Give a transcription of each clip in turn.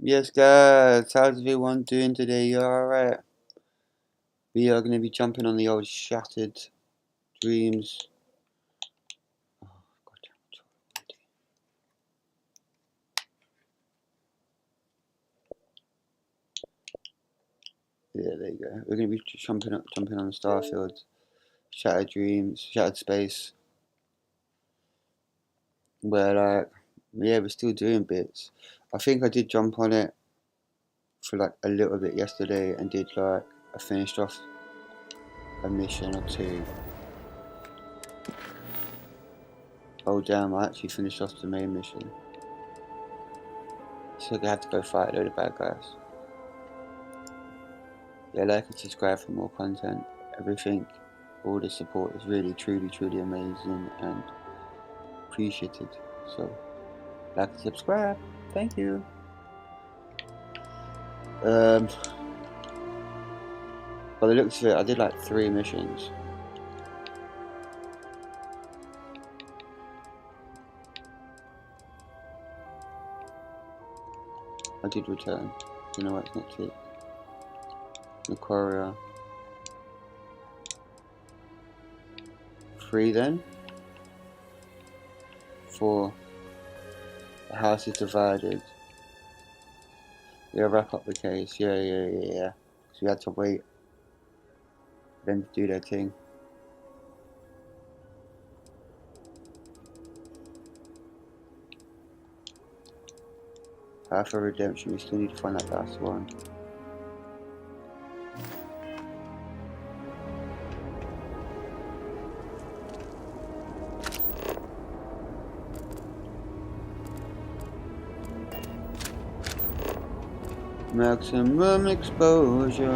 Yes, guys, how's everyone doing today? You alright? We are going to be jumping on the old Shattered Dreams. Oh, yeah, there you go. We're going to be jumping on Starfield, Shattered Dreams, Shattered Space. Where, yeah, we're still doing bits. I think I did jump on it for like a little bit yesterday and did I finished off a mission or two. Oh damn, I actually finished off the main mission. So I have to go fight a load of bad guys. Yeah, like and subscribe for more content. Everything, all the support is really, truly amazing and appreciated. So, like and subscribe. Thank you. By the looks of it, I did like 3 missions. I did return. You know what? It's not cheap. The courier. 3 then. 4. The house is divided. Yeah, wrap up the case. Yeah. So we had to wait for them to do their thing. Path of Redemption. We still need to find that last one. Maximum exposure.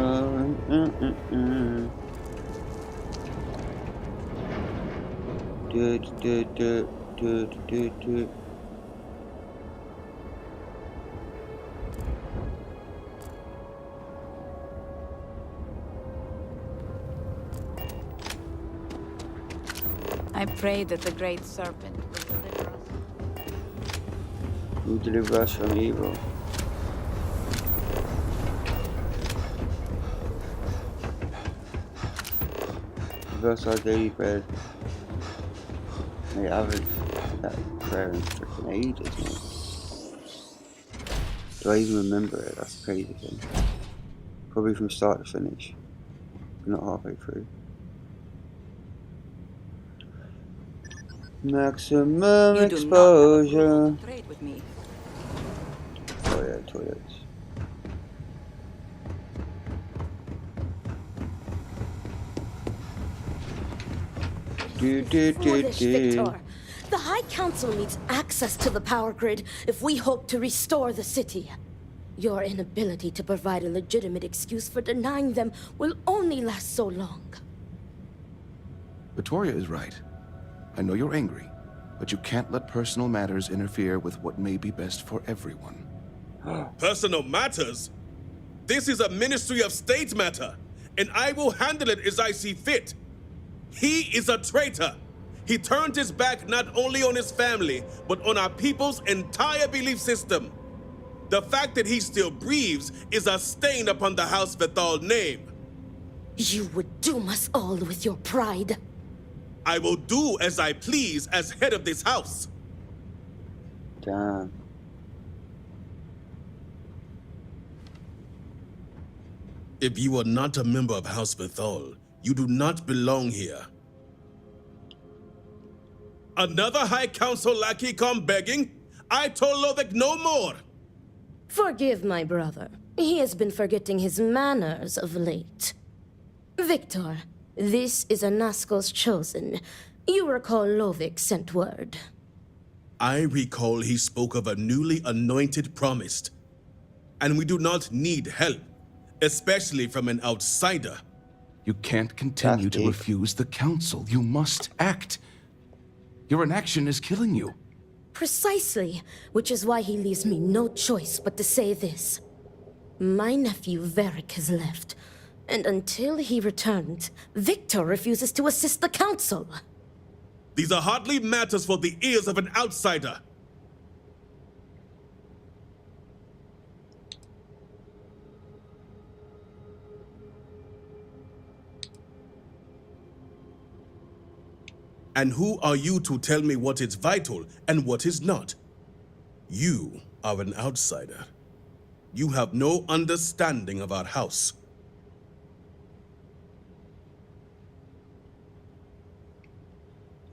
Do. I pray that the great serpent Will deliver us from evil. Give us our daily bread. Mate, I haven't had that prayer in freaking ages, mate. Do I even remember it? That's the crazy thing. Probably from start to finish. But not halfway through. Maximum exposure. trade with me. Oh yeah, toilets. Foolish, Victor. The High Council needs access to the power grid if we hope to restore the city. Your inability to provide a legitimate excuse for denying them will only last so long. Victoria is right. I know you're angry, but you can't let personal matters interfere with what may be best for everyone. Personal matters? This is a Ministry of State matter, and I will handle it as I see fit. He is a traitor. He turned his back not only on his family, but on our people's entire belief system. The fact that he still breathes is a stain upon the House Vethal name. You would doom us all with your pride. I will do as I please as head of this house. Damn. If you are not a member of House Vethal, you do not belong here. Another High Council lackey come begging? I told Lovek no more. Forgive my brother. He has been forgetting his manners of late. Victor, this is a Naskel's chosen. You recall Lovik sent word. I recall he spoke of a newly anointed promised. And we do not need help, especially from an outsider. You can't continue to refuse the council. You must act. Your inaction is killing you. Precisely, which is why he leaves me no choice but to say this. My nephew Varric has left, and until he returns, Victor refuses to assist the council. These are hardly matters for the ears of an outsider. And who are you to tell me what is vital and what is not? You are an outsider. You have no understanding of our house.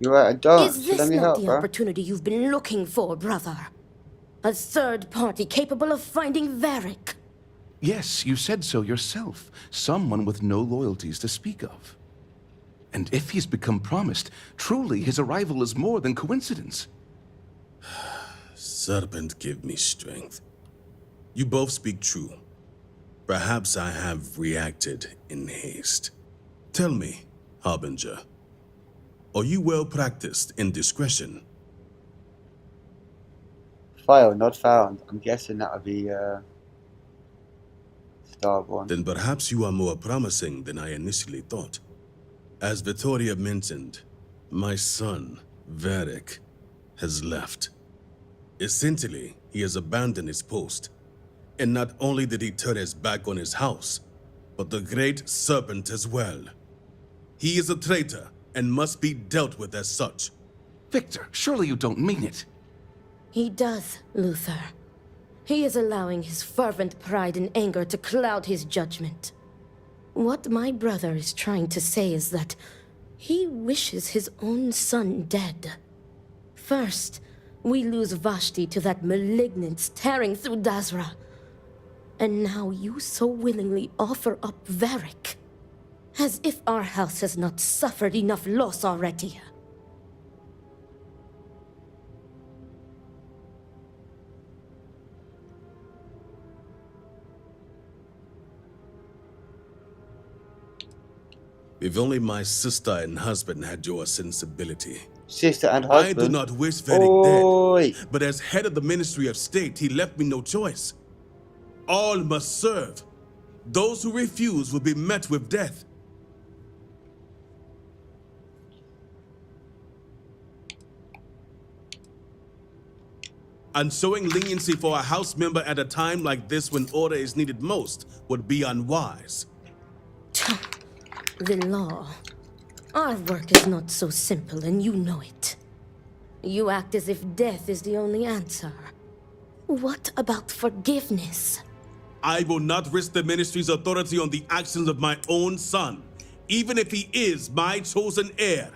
You're at a dance, Is so let this me not help, the bro. opportunity you've been looking for, brother? A third party capable of finding Varric? Yes, you said so yourself. Someone with no loyalties to speak of. And if he's become promised, truly his arrival is more than coincidence. Serpent, give me strength. You both speak true. Perhaps I have reacted in haste. Tell me, Harbinger, are you well practiced in discretion? File not found. I'm guessing that would be Starborn. Then perhaps you are more promising than I initially thought. As Vittoria mentioned, my son, Varric, has left. Essentially, he has abandoned his post. And not only did he turn his back on his house, but the great serpent as well. He is a traitor and must be dealt with as such. Victor, surely you don't mean it. He does, Luther. He is allowing his fervent pride and anger to cloud his judgment. What my brother is trying to say is that he wishes his own son dead. First, we lose Vashti to that malignance tearing through Dazra. And now you so willingly offer up Varric. As if our house has not suffered enough loss already. If only my sister and husband had your sensibility. Sister and I husband. do not wish Varric Oi. dead, but as head of the Ministry of State, he left me no choice. All must serve. Those who refuse will be met with death. And showing leniency for a house member at a time like this when order is needed most would be unwise. The law. Our work is not so simple, and you know it. You act as if death is the only answer. What about forgiveness? I will not risk the ministry's authority on the actions of my own son, even if he is my chosen heir.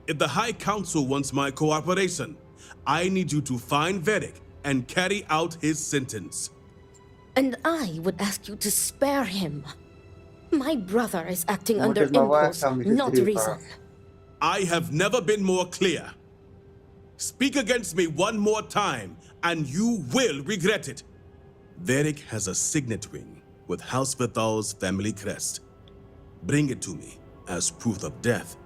If the High Council wants my cooperation, I need you to find Varric and carry out his sentence. And I would ask you to spare him. My brother is acting What under does my wife impulse, tell me to not do, reason. I have never been more clear. Speak against me one more time, and you will regret it. Varric has a signet ring with House Vithal's family crest. Bring it to me as proof of death.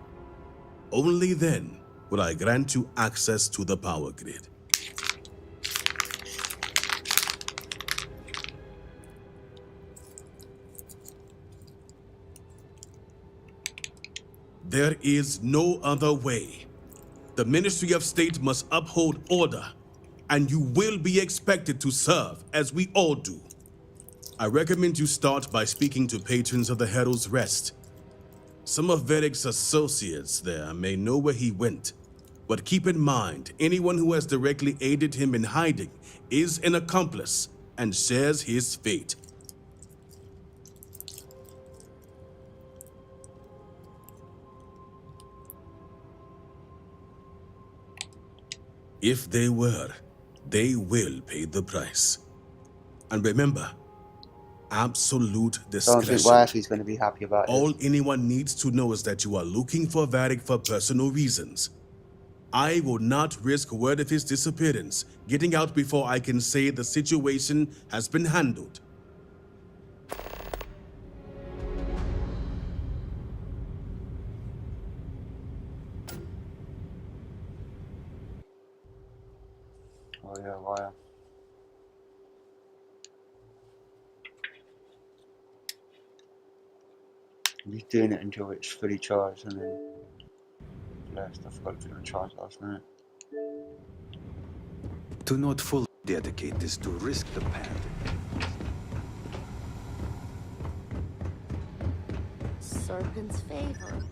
Only then will I grant you access to the power grid. There is no other way. The Ministry of State must uphold order, and you will be expected to serve as we all do. I recommend you start by speaking to patrons of the Herald's Rest. Some of Varric's associates there may know where he went, but keep in mind, anyone who has directly aided him in hiding is an accomplice and shares his fate. If they were, they will pay the price. And remember, absolute Don't think discretion. wifey's going to be happy about All this. anyone needs to know is that you are looking for Varric for personal reasons. I will not risk word of his disappearance getting out before I can say the situation has been handled. Oh yeah, wire. I'm just doing it until it's fully charged, and then last I forgot to put it on charge last night. Do not fully dedicate this to risk the path. Serpent's favor.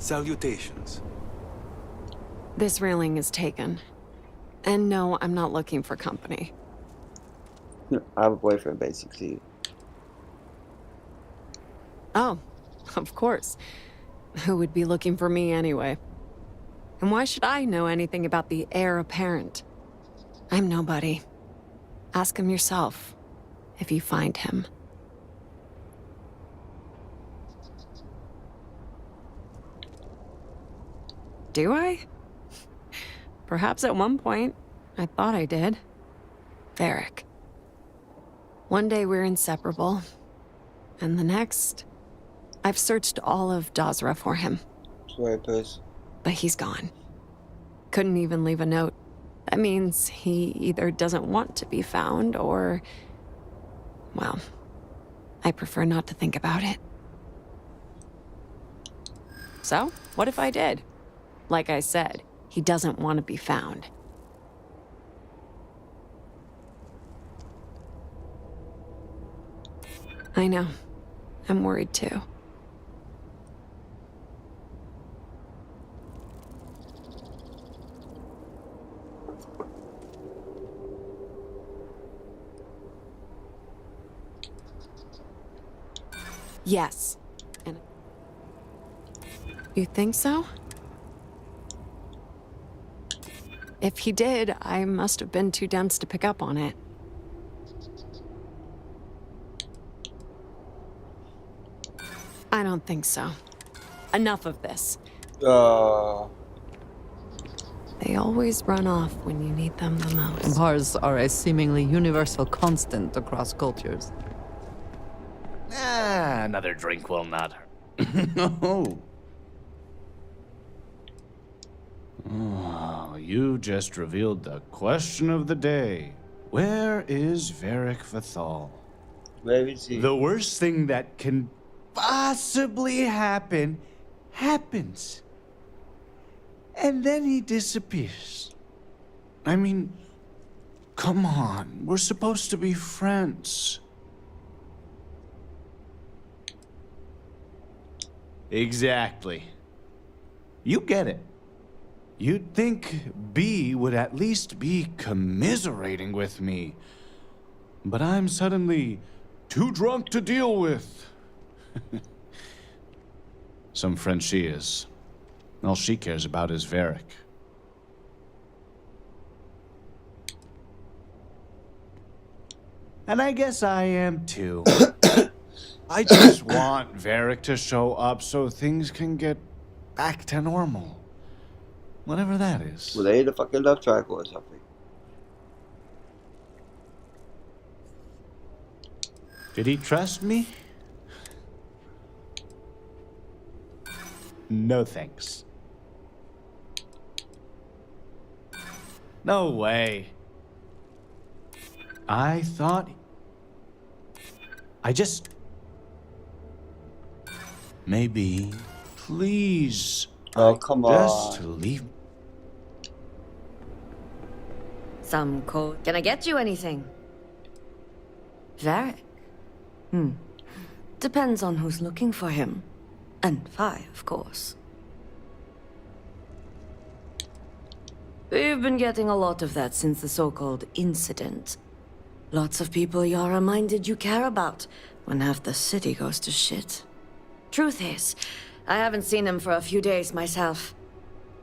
Salutations. This railing is taken. And no, I'm not looking for company. I have a boyfriend, basically. Oh, of course. Who would be looking for me anyway? And why should I know anything about the heir apparent? I'm nobody. Ask him yourself, if you find him. Do I? Perhaps at one point, I thought I did. Varric. One day we're inseparable, and the next, I've searched all of Dazra for him. Swipers. But he's gone. Couldn't even leave a note. That means he either doesn't want to be found or... well, I prefer not to think about it. So, what if I did? Like I said, he doesn't want to be found. I know. I'm worried too. Yes. And you think so? If he did, I must have been too dense to pick up on it. I don't think so. Enough of this. They always run off when you need them the most. Bars are a seemingly universal constant across cultures. Another drink will not hurt. No. Oh, you just revealed the question of the day. Where is Varric Vathal? Where is he? The worst thing that can possibly happen happens. And then he disappears. I mean, come on. We're supposed to be friends. Exactly. You get it. You'd think B would at least be commiserating with me. But I'm suddenly too drunk to deal with. Some friend she is. All she cares about is Varric. And I guess I am too. I just want Varric to show up so things can get back to normal. Whatever that is. Well, they hit a fucking love triangle or something. Did he trust me? No thanks. No way. I thought... Maybe... Please... Oh, come Just on. leave... Some code. Can I get you anything? Varric? Depends on who's looking for him. And Vi, of course. We've been getting a lot of that since the so-called incident. Lots of people you're reminded you care about when half the city goes to shit. Truth is, I haven't seen him for a few days myself.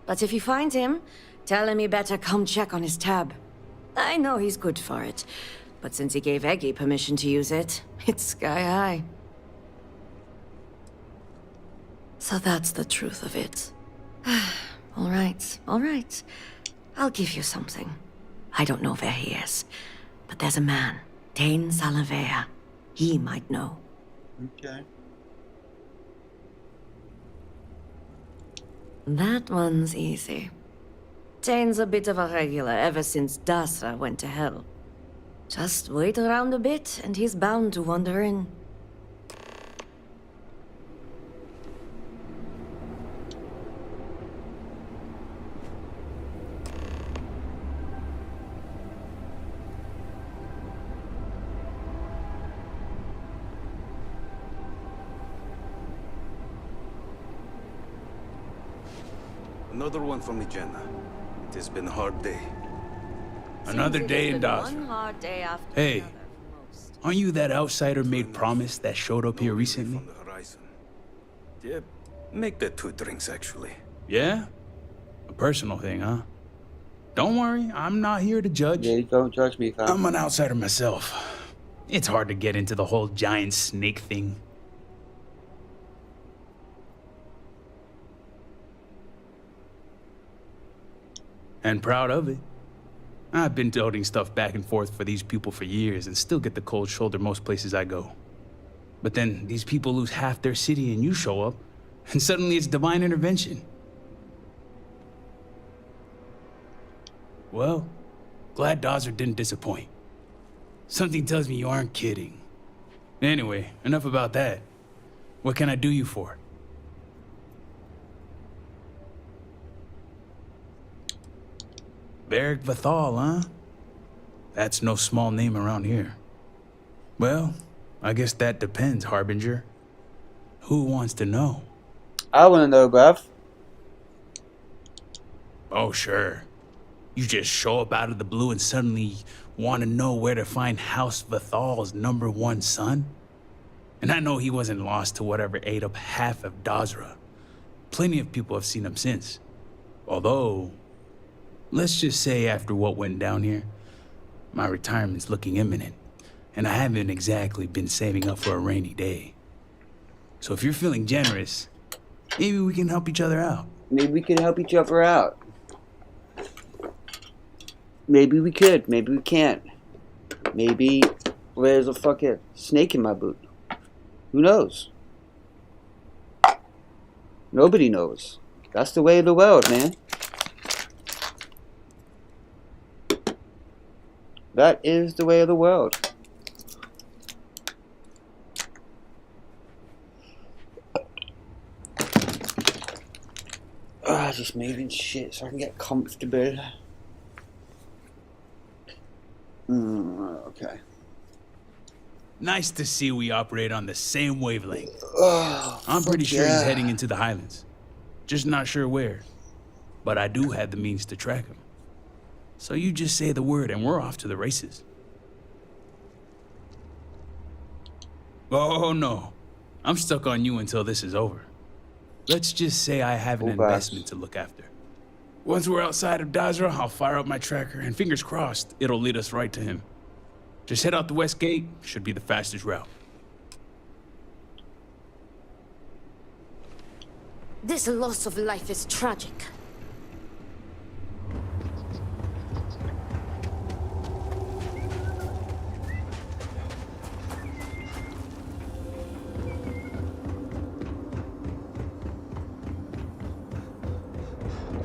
But if you find him, tell him he better come check on his tab. I know he's good for it, but since he gave Eggy permission to use it, it's sky high. So that's the truth of it. All right, all right. I'll give you something. I don't know where he is, but there's a man, Dane Salavea. He might know. Okay. That one's easy. Dane's a bit of a regular ever since Dasra went to hell. Just wait around a bit, and he's bound to wander in. Another one from Jenna. It has been a hard day. Another day in Dawson. One hard day after Hey, another for most. aren't you that outsider made promise that showed up here No relief recently? on the horizon. Yeah, make that 2 drinks actually. Yeah? A personal thing, huh? Don't worry, I'm not here to judge. Yeah, don't judge me, fam. I'm an outsider myself. It's hard to get into the whole giant snake thing. And proud of it. I've been toting stuff back and forth for these people for years and still get the cold shoulder most places I go. But then these people lose half their city and you show up, and suddenly it's divine intervention. Well, glad Dawser didn't disappoint. Something tells me you aren't kidding. Anyway, enough about that. What can I do you for? Beric Vathal, huh? That's no small name around here. Well, I guess that depends, Harbinger. Who wants to know? I want to know, bruv. Oh, sure. You just show up out of the blue and suddenly want to know where to find House Vathal's #1 son? And I know he wasn't lost to whatever ate up half of Dazra. Plenty of people have seen him since. Although, let's just say after what went down here, my retirement's looking imminent, and I haven't exactly been saving up for a rainy day. So if you're feeling generous, maybe we can help each other out. Maybe we can help each other out. Maybe we could. Maybe we can't. Maybe there's a fucking snake in my boot. Who knows? Nobody knows. That's the way of the world, man. That is the way of the world. Just moving shit so I can get comfortable. Okay. Nice to see we operate on the same wavelength. Oh, I'm pretty fuck sure he's yeah. heading into the Highlands. Just not sure where. But I do have the means to track him. So you just say the word and we're off to the races. Oh no, I'm stuck on you until this is over. Let's just say I have an Oh, gosh. investment to look after. Once we're outside of Dazra, I'll fire up my tracker and fingers crossed, it'll lead us right to him. Just head out the west gate, should be the fastest route. This loss of life is tragic.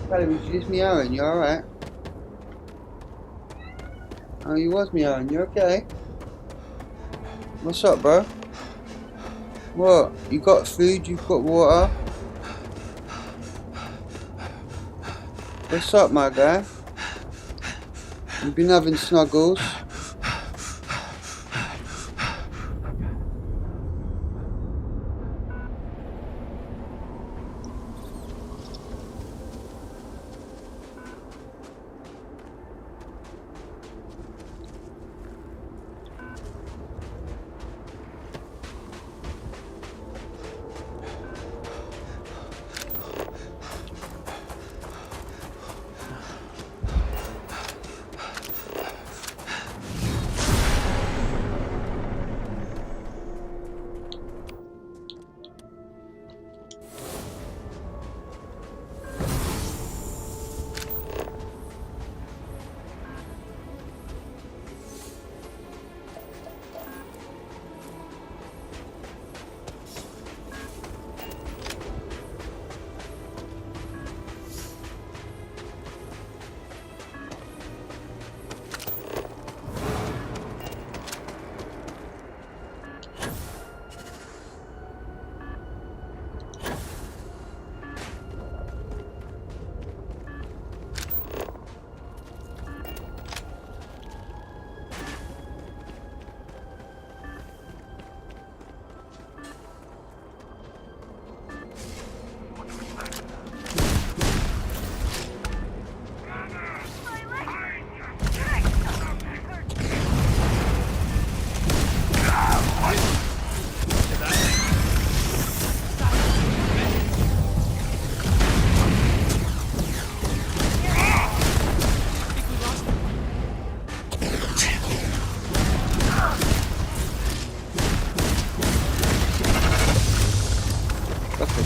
Kelly, was you just meowing? You alright? Oh, you was meowing. You okay? What's up, bro? What? You got food? You've got water? What's up, my guy? You've been having snuggles?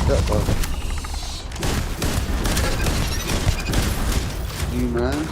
that dog? You man.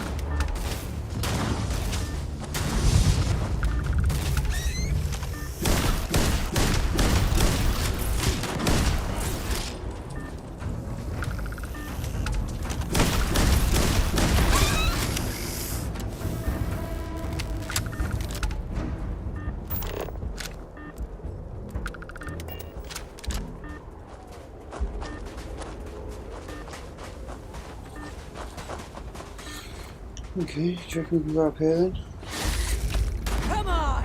Okay, do you reckon we can go up here then? Come on!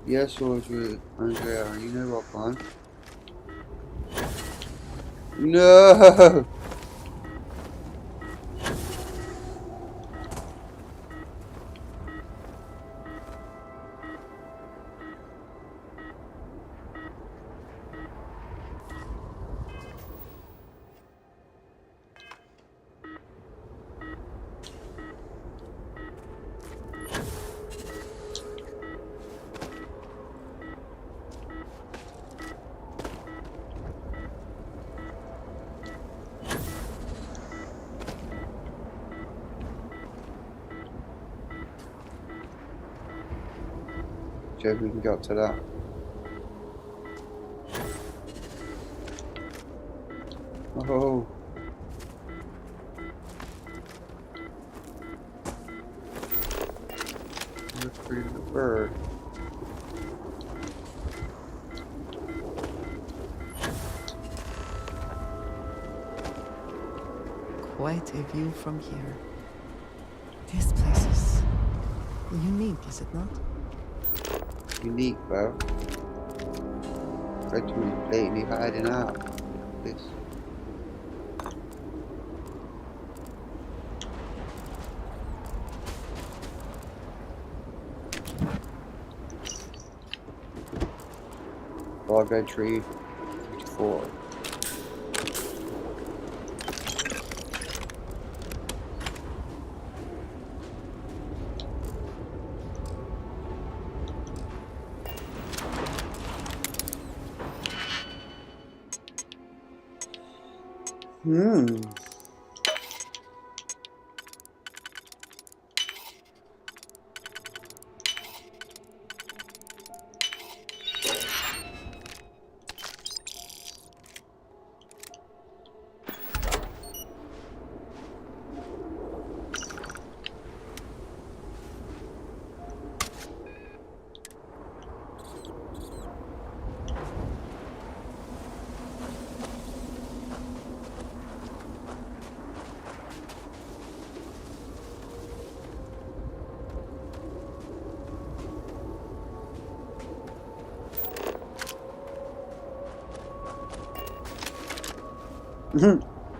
Yes, Audrey, Andrea, you know what, man? No! Do you reckon we can go up to that? Oh. Look pretty little bird. Quite a view from here. This place is unique, is it not? Unique, bro. Red was blatantly hiding out. This. Log tree 54.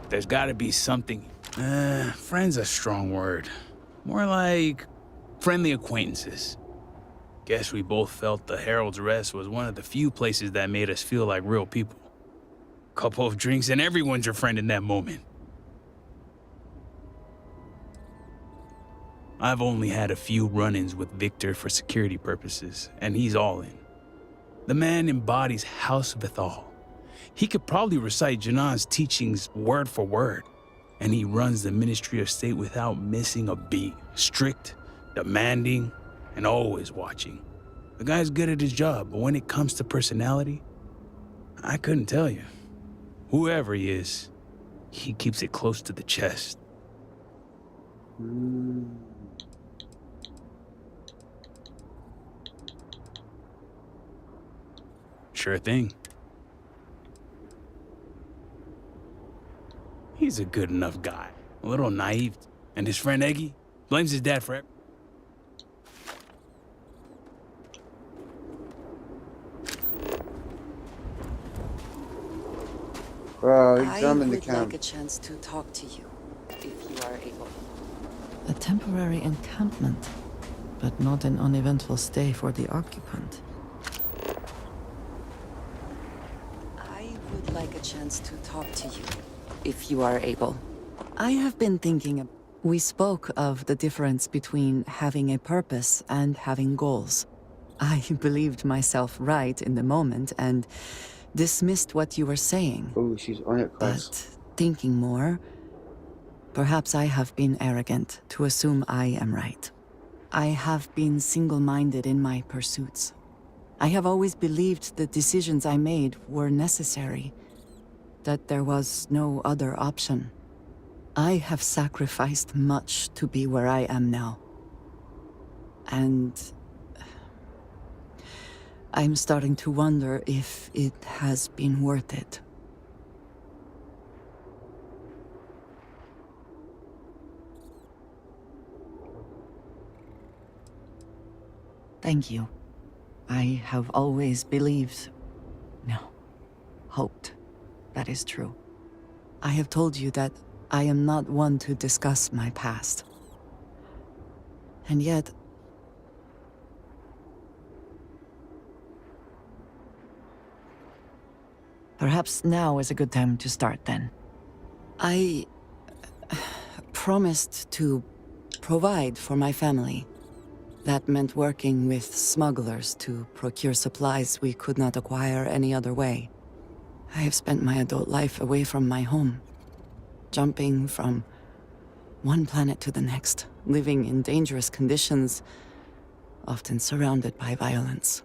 There's gotta be something. Friend's a strong word. More like friendly acquaintances. Guess we both felt the Herald's Rest was one of the few places that made us feel like real people. Couple of drinks and everyone's your friend in that moment. I've only had a few run-ins with Victor for security purposes, and he's all in. The man embodies House Vithal. He could probably recite Janan's teachings word for word, and he runs the Ministry of State without missing a beat. Strict, demanding, and always watching. The guy's good at his job, but when it comes to personality, I couldn't tell you. Whoever he is, he keeps it close to the chest. Sure thing. He's a good enough guy. A little naive. And his friend Eggy blames his dad for everything. Bro, I examine the would camp. like a chance to talk to you, if you are able. A temporary encampment, but not an uneventful stay for the occupant. I would like a chance to talk to you, if you are able. I have been thinking. We spoke of the difference between having a purpose and having goals. I believed myself right in the moment and dismissed what you were saying. Oh, she's on it, Chris. But thinking more, perhaps I have been arrogant to assume I am right. I have been single-minded in my pursuits. I have always believed the decisions I made were necessary, that there was no other option. I have sacrificed much to be where I am now. And I'm starting to wonder if it has been worth it. Thank you. I have always believed, no, hoped that is true. I have told you that I am not one to discuss my past. And yet, perhaps now is a good time to start then. I promised to provide for my family. That meant working with smugglers to procure supplies we could not acquire any other way. I have spent my adult life away from my home, jumping from one planet to the next, living in dangerous conditions, often surrounded by violence.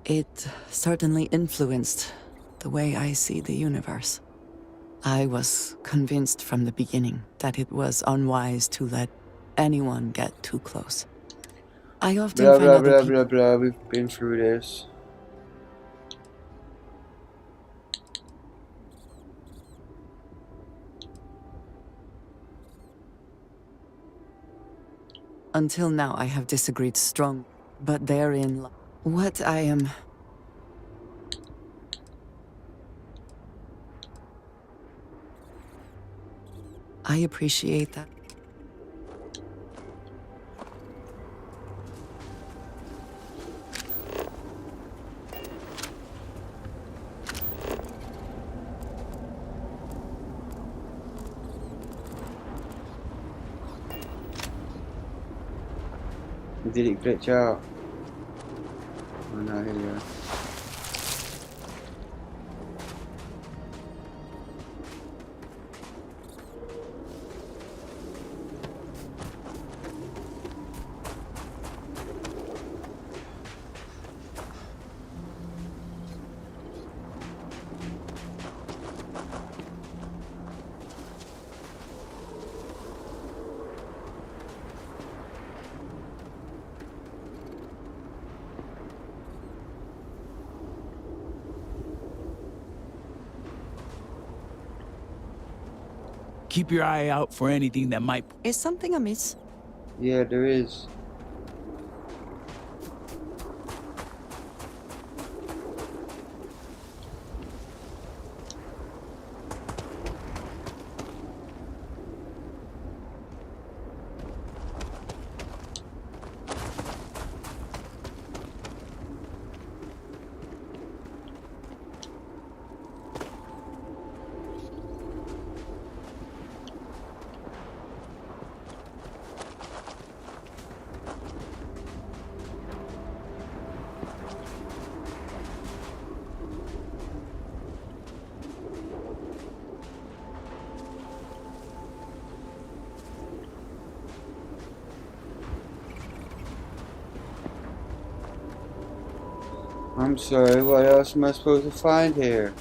It certainly influenced the way I see the universe. I was convinced from the beginning that it was unwise to let anyone get too close. I often Blah, find blah, other blah, people... blah, blah. We've been through this. Until now, I have disagreed strong, but therein... What I am... I appreciate that. Did it glitch out? Oh no, here we are. Keep your eye out for anything that might... Is something amiss? Yeah, there is. I'm sorry, what else am I supposed to find here?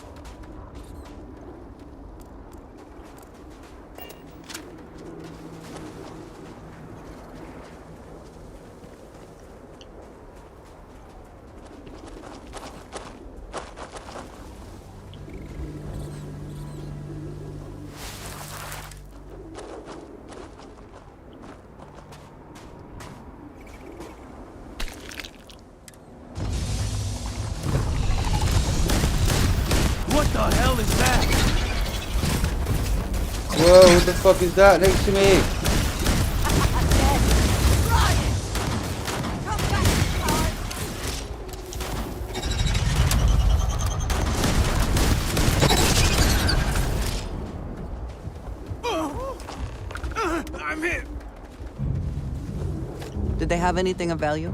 Whoa, what the fuck is that next to me? I'm hit. Did they have anything of value?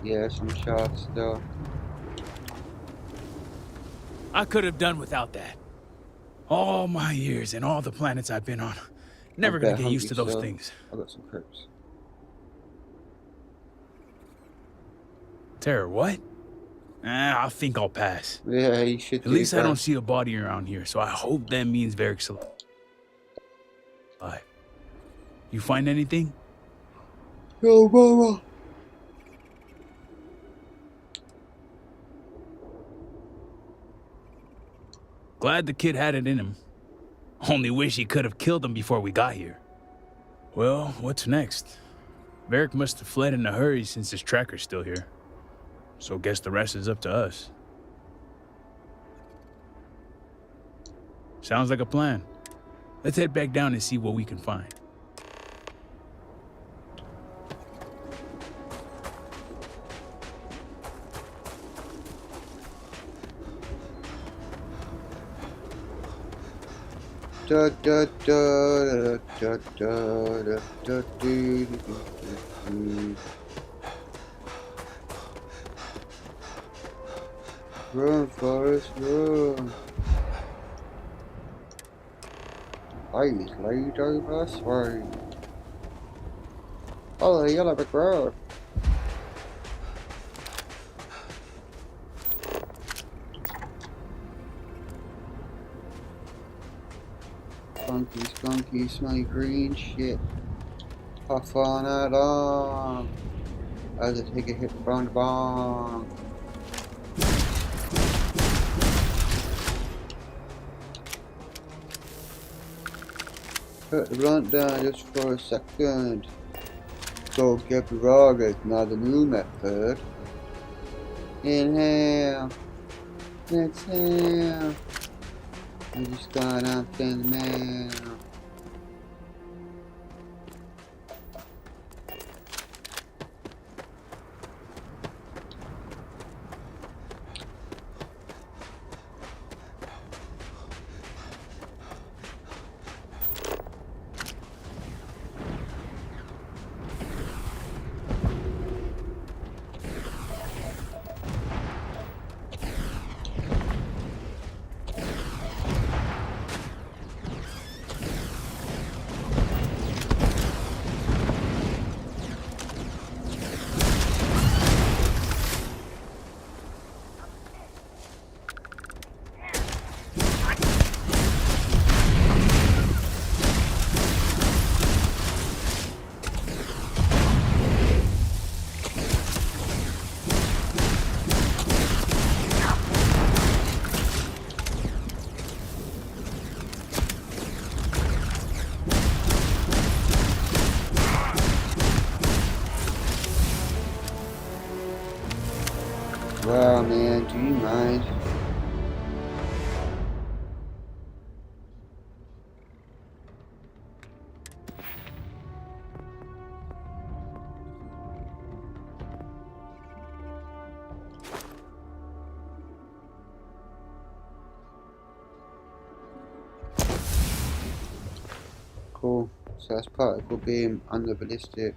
Yeah, some shots though. I could have done without that. All my years and all the planets I've been on. Never gonna get used to those things. I got some crips. Terror, what? I think I'll pass. Yeah, you should. At least I don't see a body around here, so I hope that means Varric's alive. You find anything? Yo, mama. Glad the kid had it in him. Only wish he could have killed him before we got here. Well, what's next? Varric must have fled in a hurry since his tracker's still here. So guess the rest is up to us. Sounds like a plan. Let's head back down and see what we can find. Da da da da da da da da. Run, Forrest, run. Please lead over us way. Oh, the yellow brick road. Skunky, skunky, smelly green shit. Puff on that arm as I take a hit from the bomb. Put the blunt down just for a second. Go get the roggers, now the new method. Inhale. Exhale. I just got out in the mail. Wow, man, do you mind? Cool. So that's particle beam on the ballistic.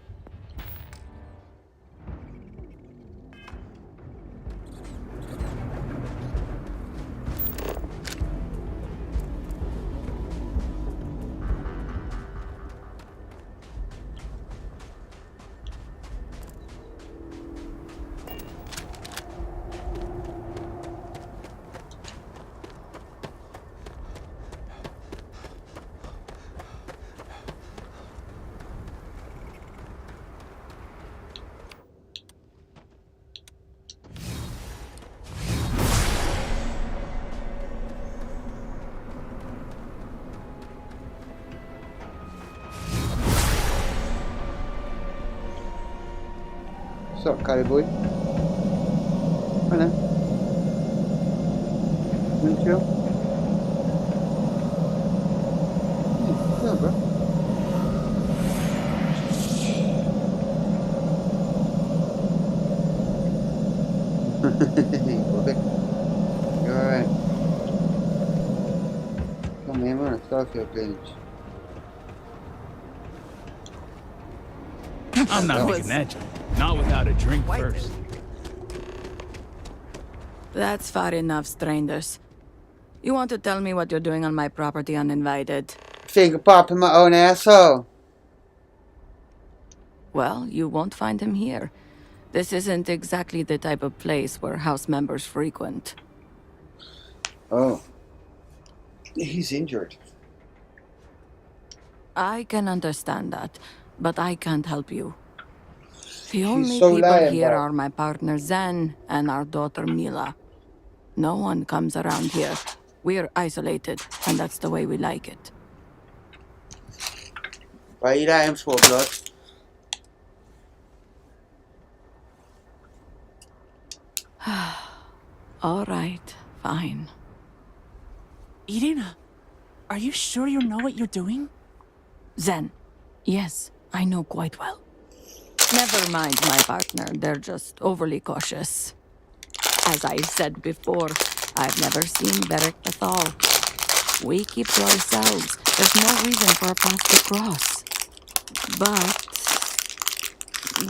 What's up, Cali boy? Hi there. Want to chill? Yeah, Boy. You're alright. Come here, we're on a Starfield binge. I'm not making that jump. Not without a drink first. That's far enough, strangers. You want to tell me what you're doing on my property uninvited? Think of popping my own asshole. Well, you won't find him here. This isn't exactly the type of place where house members frequent. Oh. He's injured. I can understand that, but I can't help you. The She's only so people lying, here bro. are my partner Zen and our daughter Mila. No one comes around here. We're isolated, and that's the way we like it. Why you lying for, blood? All right, fine. Irina, are you sure you know what you're doing? Zen, yes, I know quite well. Never mind my partner, they're just overly cautious. As I've said before, I've never seen Beric at all. We keep to ourselves. There's no reason for our paths to cross. But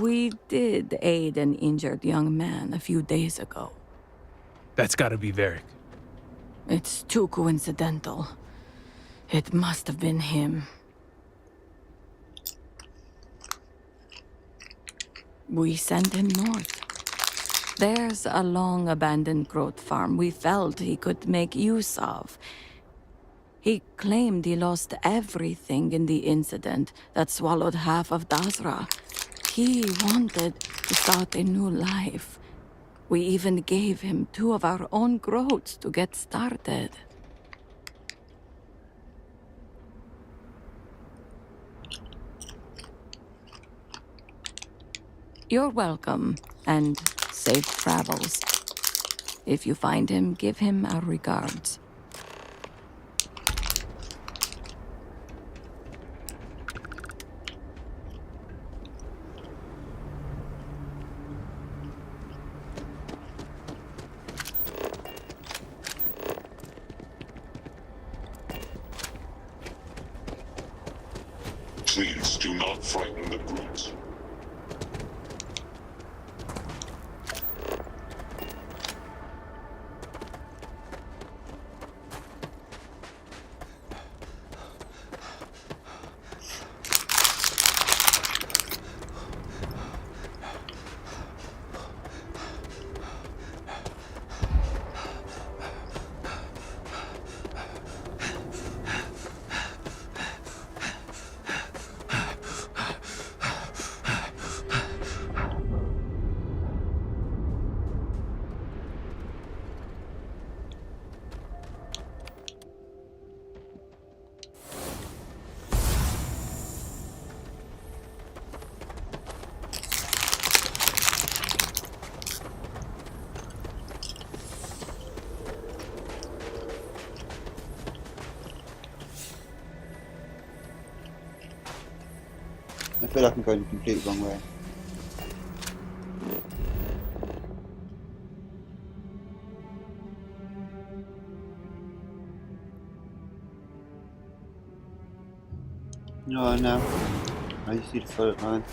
we did aid an injured young man a few days ago. That's gotta be Varric. It's too coincidental. It must have been him. We sent him north. There's a long-abandoned growth farm we felt he could make use of. He claimed he lost everything in the incident that swallowed half of Dazra. He wanted to start a new life. We even gave him 2 of our own groats to get started. You're welcome, and safe travels. If you find him, give him our regards. Please do not frighten the brute. I feel like I'm going the complete wrong way. No, no. I just need to follow it line.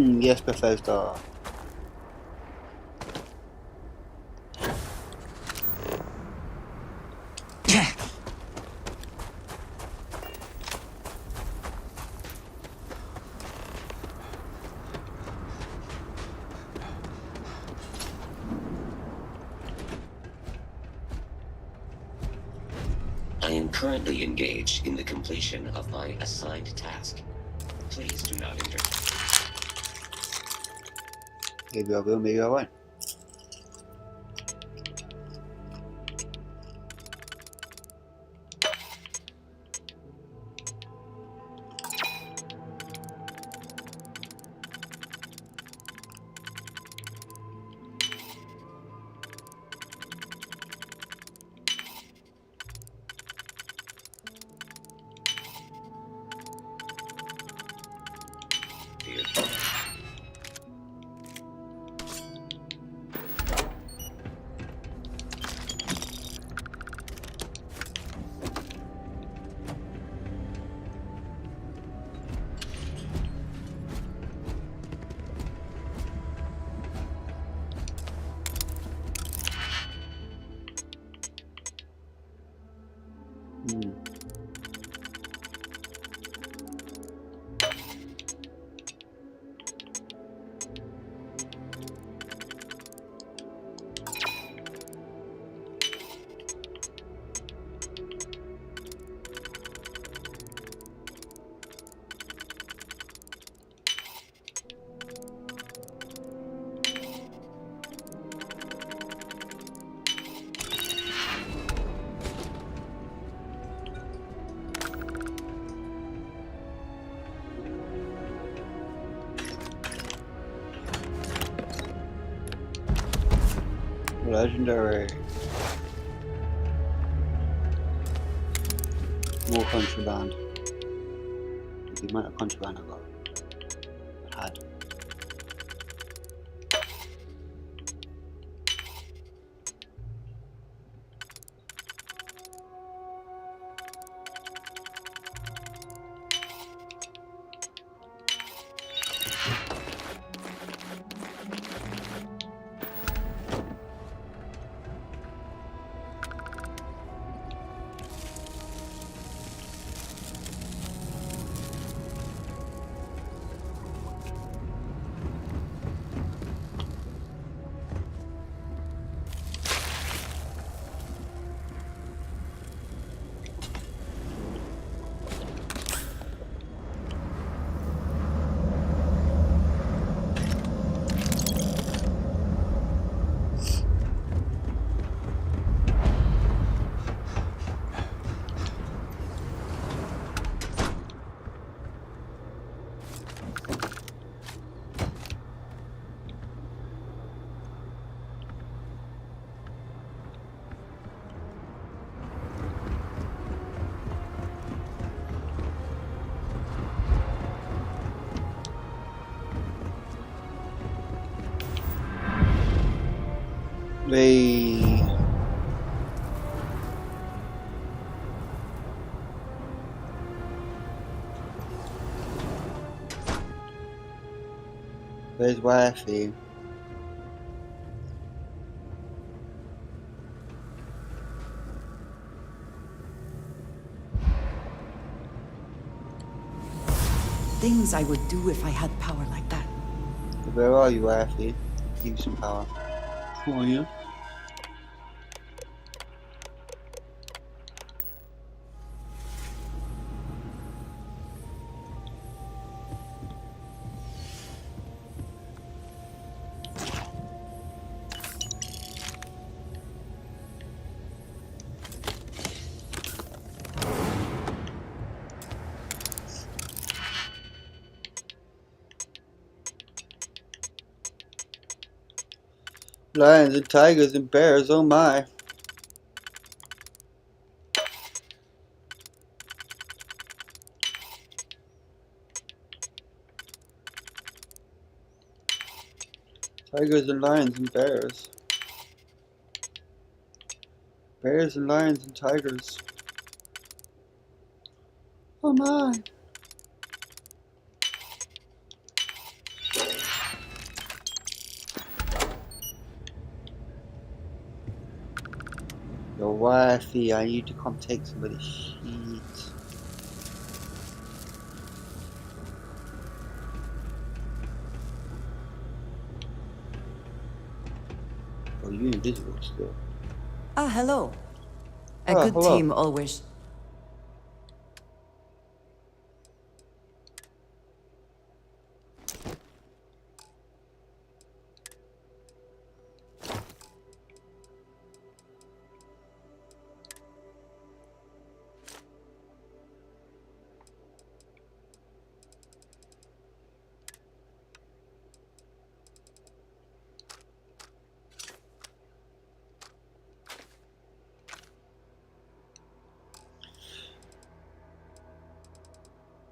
Yes, Bethesda. I am currently engaged in the completion of my assigned task. Please do not interfere. Maybe I will, maybe I won't. Legendary. More contraband. The amount of contraband I got. Had. They. Where's Wifey? Things I would do if I had power like that. Where are you, Wifey? Give you some power. Who are you? Lions and tigers and bears, oh my. Tigers and lions and bears. Bears and lions and tigers. Oh my. wifey, I need to come take somebody's shit. Oh, you invisible still. Ah, hello. A Ah, good hello. team always.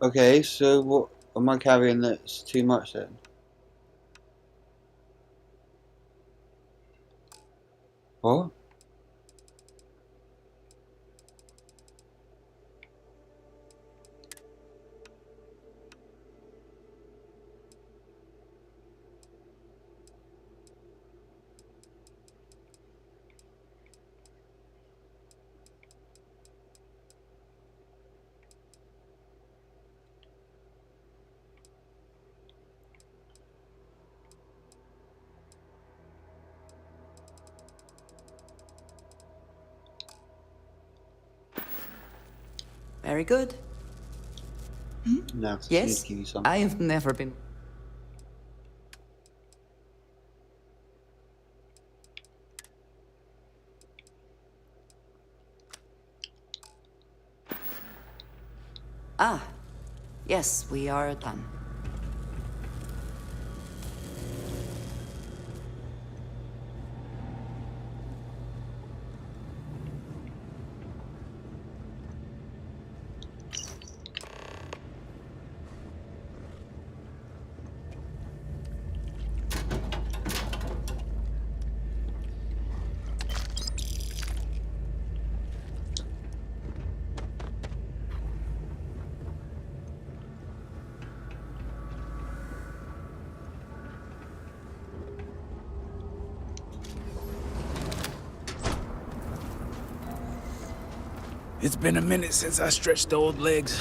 Okay, so what am I carrying that's too much then? What? Very good. Now to Yes, give you some. I have never been. Ah, yes, we are done. It's been a minute since I stretched the old legs.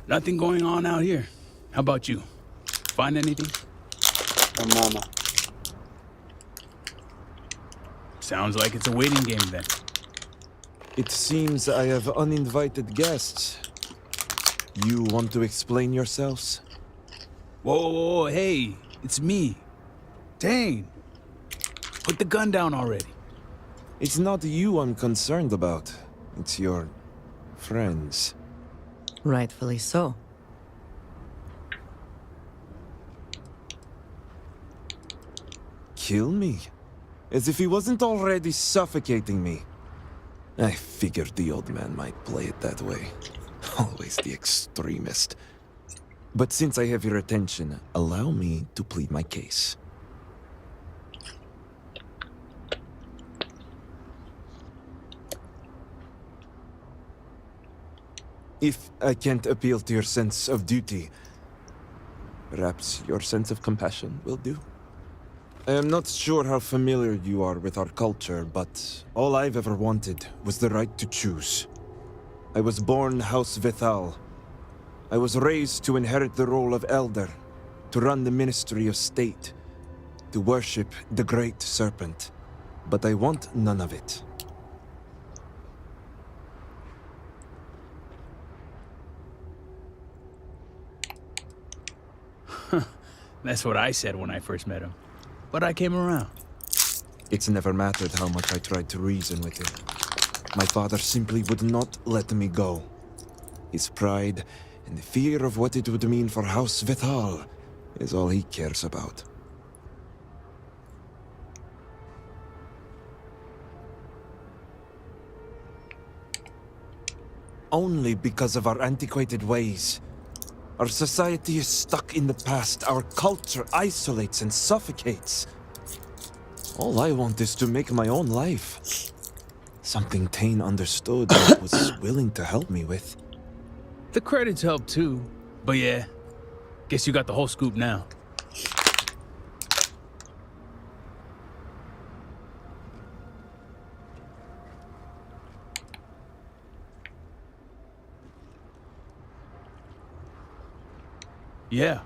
Nothing going on out here. How about you? Find anything? Oh, mama. Sounds like it's a waiting game then. It seems I have uninvited guests. You want to explain yourselves? Whoa, hey, it's me. Dang. Put the gun down already. It's not you I'm concerned about. It's your friends. Rightfully so. Kill me? As if he wasn't already suffocating me. I figured the old man might play it that way. Always the extremist. But since I have your attention, allow me to plead my case. If I can't appeal to your sense of duty, perhaps your sense of compassion will do. I am not sure how familiar you are with our culture, but all I've ever wanted was the right to choose. I was born House Vithal. I was raised to inherit the role of Elder, to run the Ministry of State, to worship the Great Serpent. But I want none of it. That's what I said when I first met him. But I came around. It's never mattered how much I tried to reason with him. My father simply would not let me go. His pride and the fear of what it would mean for House Vithal is all he cares about. Only because of our antiquated ways. Our society is stuck in the past. Our culture isolates and suffocates. All I want is to make my own life. Something Tane understood and was willing to help me with. The credits help too. But yeah, guess you got the whole scoop now. Yeah.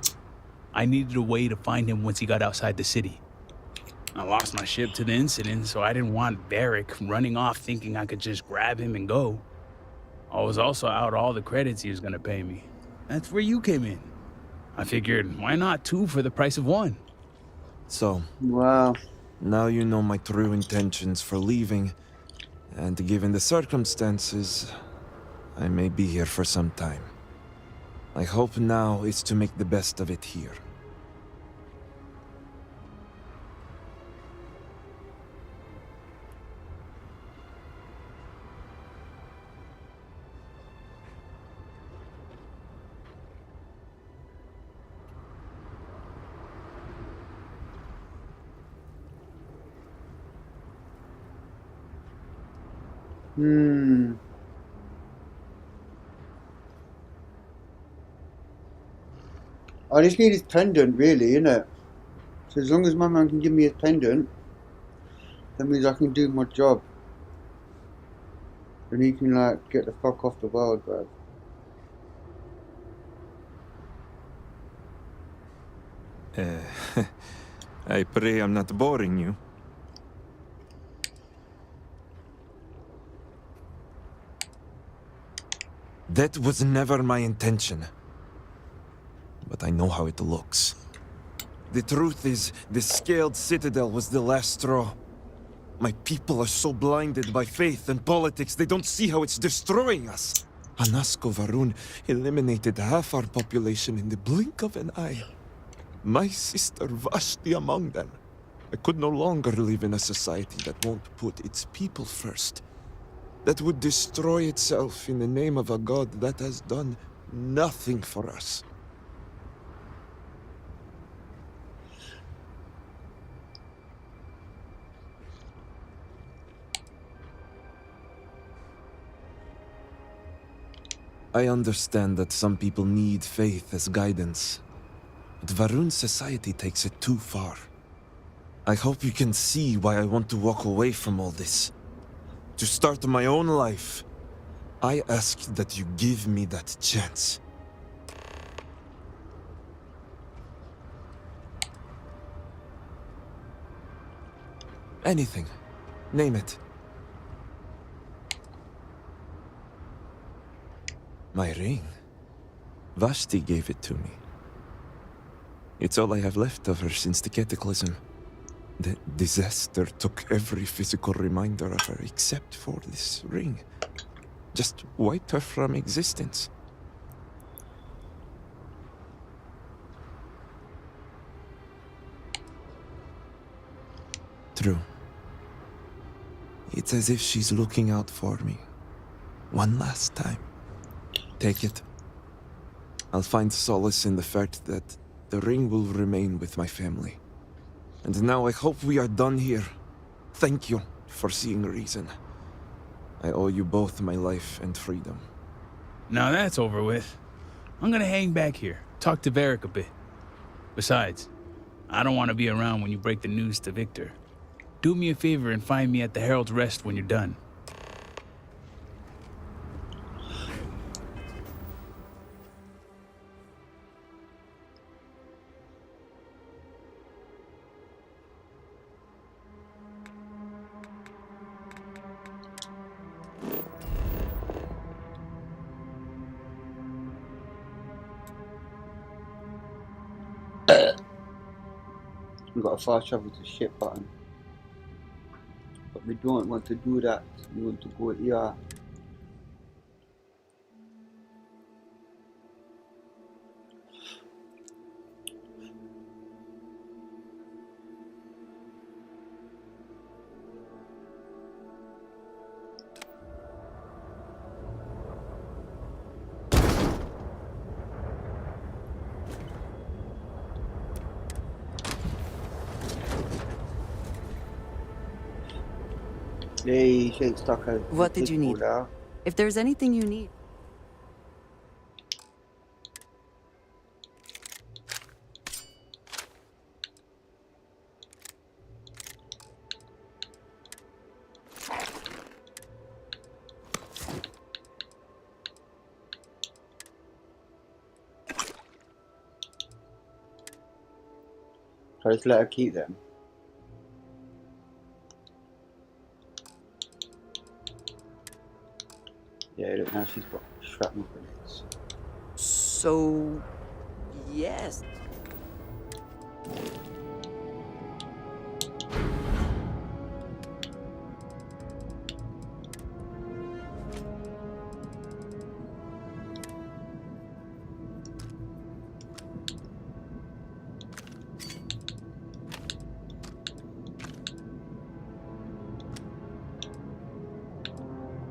I needed a way to find him once he got outside the city. I lost my ship to the incident, so I didn't want Varric running off thinking I could just grab him and go. I was also out all the credits he was gonna pay me. That's where you came in. I figured, why not 2 for the price of 1? So, Wow. now you know my true intentions for leaving, and given the circumstances, I may be here for some time. My hope now is to make the best of it here. I just need his pendant, really, innit? So as long as my man can give me his pendant, that means I can do my job. And he can, like, get the fuck off the world, bro. I pray I'm not boring you. That was never my intention. But I know how it looks. The truth is, the scaled citadel was the last straw. My people are so blinded by faith and politics, they don't see how it's destroying us. Anasko Varun eliminated half our population in the blink of an eye. My sister Vashti among them. I could no longer live in a society that won't put its people first. That would destroy itself in the name of a god that has done nothing for us. I understand that some people need faith as guidance, but Varun's society takes it too far. I hope you can see why I want to walk away from all this. To start my own life. I ask that you give me that chance. Anything. Name it. My ring. Vashti gave it to me. It's all I have left of her since the cataclysm. The disaster took every physical reminder of her except for this ring. Just wiped her from existence. True. It's as if she's looking out for me. One last time. Take it. I'll find solace in the fact that the ring will remain with my family. And now I hope we are done here. Thank you for seeing reason. I owe you both my life and freedom. Now that's over with. I'm gonna hang back here, talk to Varric a bit. Besides, I don't want to be around when you break the news to Victor. Do me a favor and find me at the Herald's Rest when you're done. We've got a fast travel to ship button. But we don't want to do that. We want to go here. Hey, shit stuck out. What did you need? If there's anything you need. Can I just let her keep them? Yeah, look, now she's got shrapnel bullets. So, yes.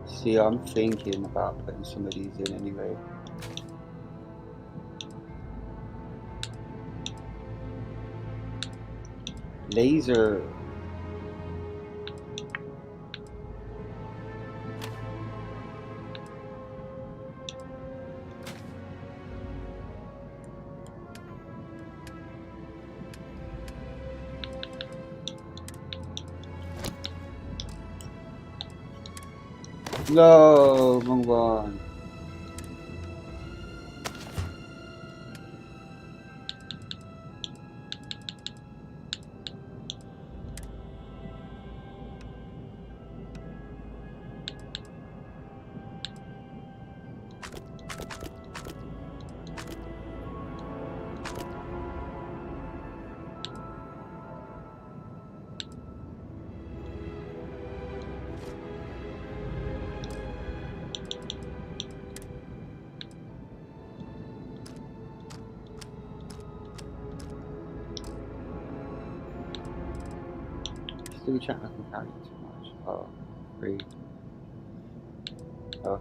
See, I'm thinking about putting some of these in anyway. Laser. No, wrong one. Still chat I can carry too much. Oh, 3. Okay.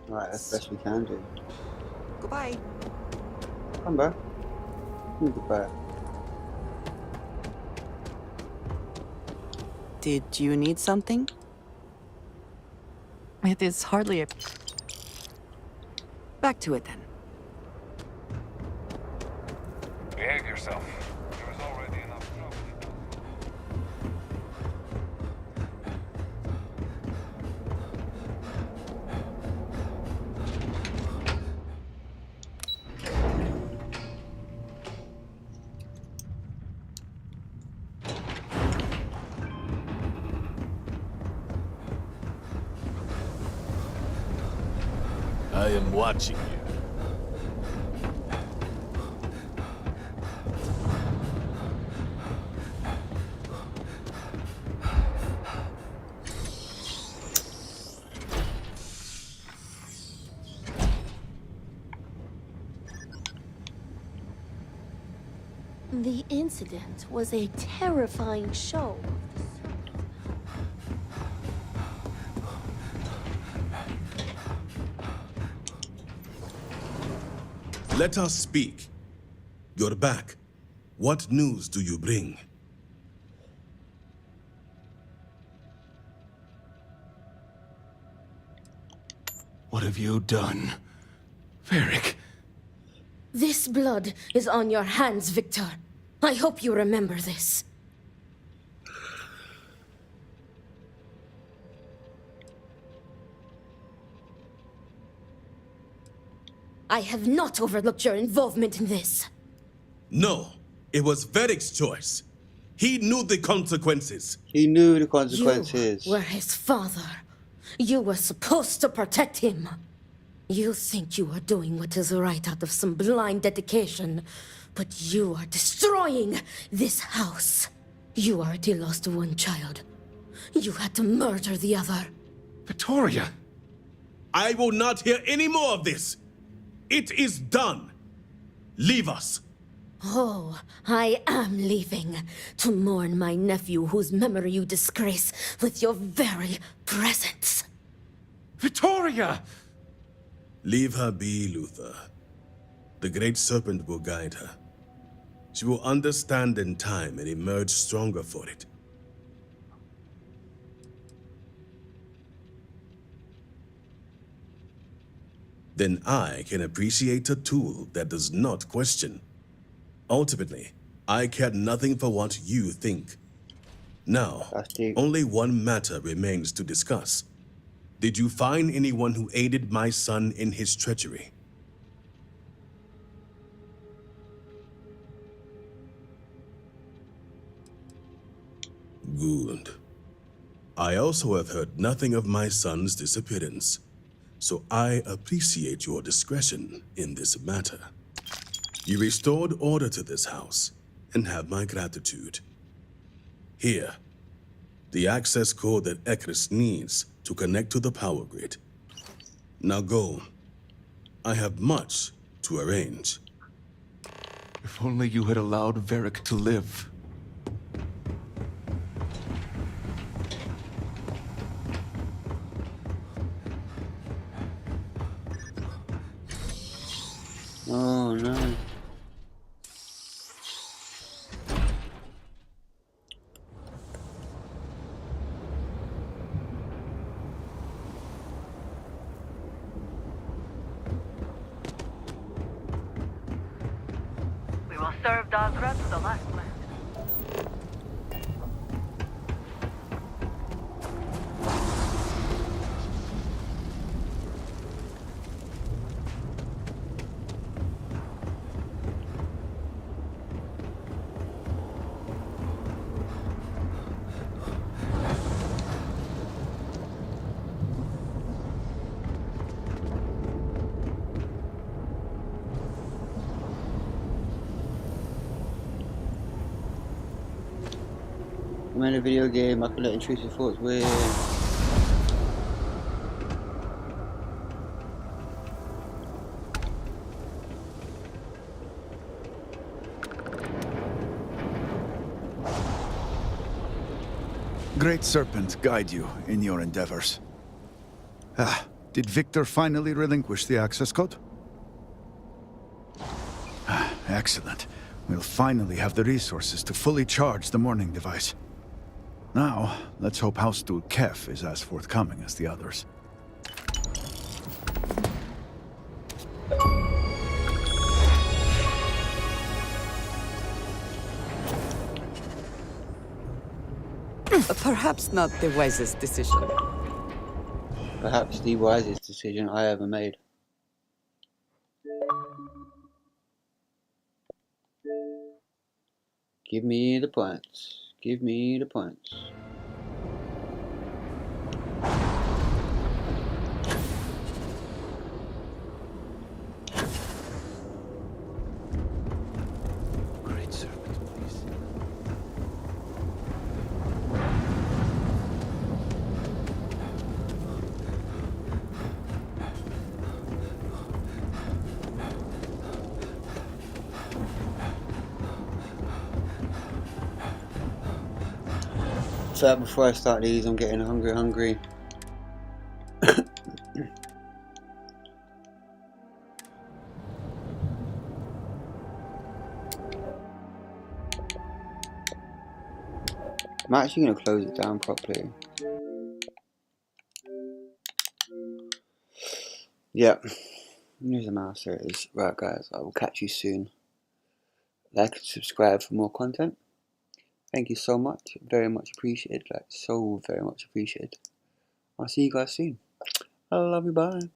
Right, that's the best we can do. Goodbye. Come back. Goodbye. Did you need something? It is hardly a... Back to it then. Behave yourself. There is already enough trouble. I am watching you. The incident was a terrifying show. Let us speak. You're back. What news do you bring? What have you done? Varric. This blood is on your hands, Victor. I hope you remember this. I have not overlooked your involvement in this. No, it was Varric's choice. He knew the consequences. He knew the consequences. You were his father. You were supposed to protect him. You think you are doing what is right out of some blind dedication, but you are destroying this house. You already lost one child. You had to murder the other. Victoria! I will not hear any more of this. It is done. Leave us. Oh, I am leaving to mourn my nephew whose memory you disgrace with your very presence. Victoria! Leave her be, Luther. The Great Serpent will guide her. She will understand in time and emerge stronger for it. then I can appreciate a tool that does not question. Ultimately, I care nothing for what you think. Now, only one matter remains to discuss. Did you find anyone who aided my son in his treachery? Good. I also have heard nothing of my son's disappearance, so I appreciate your discretion in this matter. You restored order to this house and have my gratitude. Here, the access code that Ekris needs to connect to the power grid. Now go. I have much to arrange. If only you had allowed Varric to live. Oh no. We will serve Dagra to the last man. I'm in a video game, I can let intrusive thoughts win. Great Serpent guide you in your endeavors. Did Victor finally relinquish the access code? Excellent. We'll finally have the resources to fully charge the morning device. Now, let's hope House Steward Kef is as forthcoming as the others. Perhaps not the wisest decision. Perhaps the wisest decision I ever made. Give me the points. Give me the points. Great Serpent, please. So before I start these, I'm getting hungry. I'm actually going to close it down properly. Yep. Here's the mouse, there it is. Right guys, I will catch you soon. Like and subscribe for more content. Thank you so much. Very much appreciated. Like, so very much appreciated. I'll see you guys soon. I love you, bye.